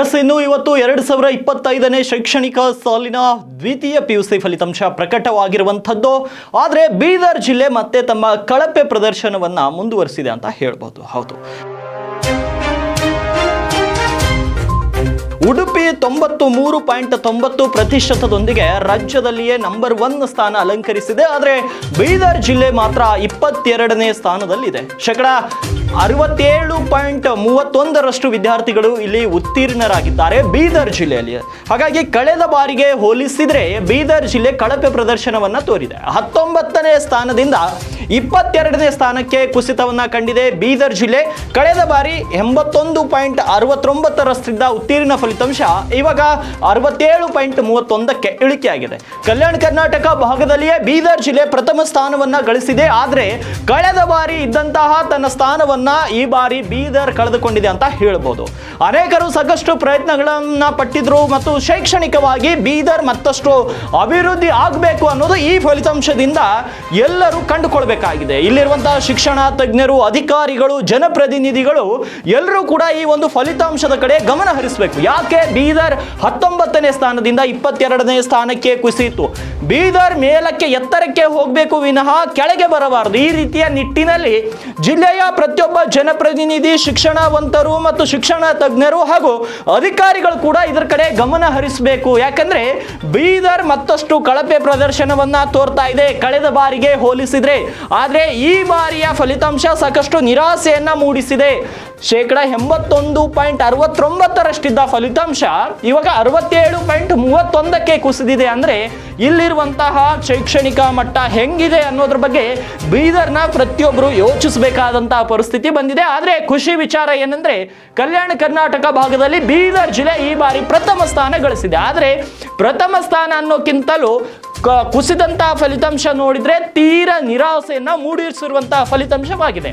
ಇನ್ನು ಇವತ್ತು 2025ನೇ ಶೈಕ್ಷಣಿಕ ಸಾಲಿನ ದ್ವಿತೀಯ PUC ಫಲಿತಾಂಶ ಪ್ರಕಟವಾಗಿರುವಂಥದ್ದು. ಆದರೆ ಬೀದರ್ ಜಿಲ್ಲೆ ಮತ್ತೆ ತಮ್ಮ ಕಳಪೆ ಪ್ರದರ್ಶನವನ್ನ ಮುಂದುವರಿಸಿದೆ ಅಂತ ಹೇಳ್ಬೋದು. ಹೌದು, ಉಡುಪಿ 93.90% ರಾಜ್ಯದಲ್ಲಿಯೇ ನಂಬರ್ 1 ಸ್ಥಾನ ಅಲಂಕರಿಸಿದೆ. ಆದರೆ ಬೀದರ್ ಜಿಲ್ಲೆ ಮಾತ್ರ 22ನೇ ಸ್ಥಾನದಲ್ಲಿದೆ. 67.31% ವಿದ್ಯಾರ್ಥಿಗಳು ಇಲ್ಲಿ ಉತ್ತೀರ್ಣರಾಗಿದ್ದಾರೆ ಬೀದರ್ ಜಿಲ್ಲೆಯಲ್ಲಿ. ಹಾಗಾಗಿ ಕಳೆದ ಬಾರಿಗೆ ಹೋಲಿಸಿದ್ರೆ ಬೀದರ್ ಜಿಲ್ಲೆ ಕಳಪೆ ಪ್ರದರ್ಶನವನ್ನ ತೋರಿದೆ. 19ನೇ ಸ್ಥಾನದಿಂದ 22ನೇ ಸ್ಥಾನಕ್ಕೆ ಕುಸಿತವನ್ನ ಕಂಡಿದೆ ಬೀದರ್ ಜಿಲ್ಲೆ. ಕಳೆದ ಬಾರಿ 81.69 ಉತ್ತೀರ್ಣ ಫಲಿತಾಂಶ ಇವಾಗ 67.31ಕ್ಕೆ ಇಳಿಕೆಯಾಗಿದೆ. ಕಲ್ಯಾಣ ಕರ್ನಾಟಕ ಭಾಗದಲ್ಲಿಯೇ ಬೀದರ್ ಜಿಲ್ಲೆ ಪ್ರಥಮ ಸ್ಥಾನವನ್ನ ಗಳಿಸಿದೆ. ಆದರೆ ಕಳೆದ ಬಾರಿ ಇದ್ದಂತಹ ತನ್ನ ಸ್ಥಾನವನ್ನ ಈ ಬಾರಿ ಬೀದರ್ ಕಳೆದುಕೊಂಡಿದೆ ಅಂತ ಹೇಳ್ಬೋದು. ಅನೇಕರು ಸಾಕಷ್ಟು ಪ್ರಯತ್ನಗಳನ್ನ ಪಟ್ಟಿದ್ರು ಮತ್ತು ಶೈಕ್ಷಣಿಕವಾಗಿ ಬೀದರ್ ಮತ್ತಷ್ಟು ಅಭಿವೃದ್ಧಿ ಆಗಬೇಕು ಅನ್ನೋದು ಈ ಫಲಿತಾಂಶದಿಂದ ಎಲ್ಲರೂ ಕಂಡುಕೊಳ್ಬೇಕಾಗಿದೆ. ಇಲ್ಲಿರುವಂತಹ ಶಿಕ್ಷಣ ತಜ್ಞರು, ಅಧಿಕಾರಿಗಳು, ಜನಪ್ರತಿನಿಧಿಗಳು ಎಲ್ಲರೂ ಕೂಡ ಈ ಒಂದು ಫಲಿತಾಂಶದ ಕಡೆ ಗಮನ ಹರಿಸಬೇಕು. ಯಾಕೆ ಬೀದರ್ 19ನೇ ಸ್ಥಾನದಿಂದ 22ನೇ ಸ್ಥಾನಕ್ಕೆ ಕುಸಿಯಿತು? ಬೀದರ್ ಮೇಲಕ್ಕೆ ಎತ್ತರಕ್ಕೆ ಹೋಗಬೇಕು ವಿನಃ ಕೆಳಗೆ ಬರಬಾರದು. ಈ ರೀತಿಯ ನಿಟ್ಟಿನಲ್ಲಿ ಜಿಲ್ಲೆಯ ಪ್ರತಿಯೊಬ್ಬ ಜನಪ್ರತಿನಿಧಿ, ಶಿಕ್ಷಣವಂತರು ಮತ್ತು ಶಿಕ್ಷಣ ತಜ್ಞರು ಹಾಗೂ ಅಧಿಕಾರಿಗಳು ಕೂಡ ಇದರ ಕಡೆ ಗಮನ ಹರಿಸಬೇಕು. ಯಾಕಂದ್ರೆ ಬೀದರ್ ಮತ್ತಷ್ಟು ಕಳಪೆ ಪ್ರದರ್ಶನವನ್ನ ತೋರ್ತಾ ಇದೆ ಕಳೆದ ಬಾರಿಗೆ ಹೋಲಿಸಿದ್ರೆ. ಆದ್ರೆ ಈ ಬಾರಿಯ ಫಲಿತಾಂಶ ಸಾಕಷ್ಟು ನಿರಾಸೆಯನ್ನ ಮೂಡಿಸಿದೆ. 81.69% ಫಲಿತಾಂಶ ಇವಾಗ 67.31ಕ್ಕೆ ಕುಸಿದಿದೆ. ಅಂದ್ರೆ ಇಲ್ಲಿರುವಂತಹ ಶೈಕ್ಷಣಿಕ ಮಟ್ಟ ಹೆಂಗಿದೆ ಅನ್ನೋದ್ರ ಬಗ್ಗೆ ಬೀದರ್ನ ಪ್ರತಿಯೊಬ್ಬರು ಯೋಚಿಸಬೇಕಾದಂತಹ ಪರಿಸ್ಥಿತಿ ಬಂದಿದೆ. ಆದ್ರೆ ಖುಷಿ ವಿಚಾರ ಏನಂದ್ರೆ ಕಲ್ಯಾಣ ಕರ್ನಾಟಕ ಭಾಗದಲ್ಲಿ ಬೀದರ್ ಜಿಲ್ಲೆ ಈ ಬಾರಿ ಪ್ರಥಮ ಸ್ಥಾನ ಗಳಿಸಿದೆ. ಆದ್ರೆ ಪ್ರಥಮ ಸ್ಥಾನ ಅನ್ನೋಕ್ಕಿಂತಲೂ ಕುಸಿದಂತಹ ಫಲಿತಾಂಶ ನೋಡಿದ್ರೆ ತೀರಾ ನಿರಾಸೆಯನ್ನ ಮೂಡಿಸಿರುವಂತಹ ಫಲಿತಾಂಶವಾಗಿದೆ.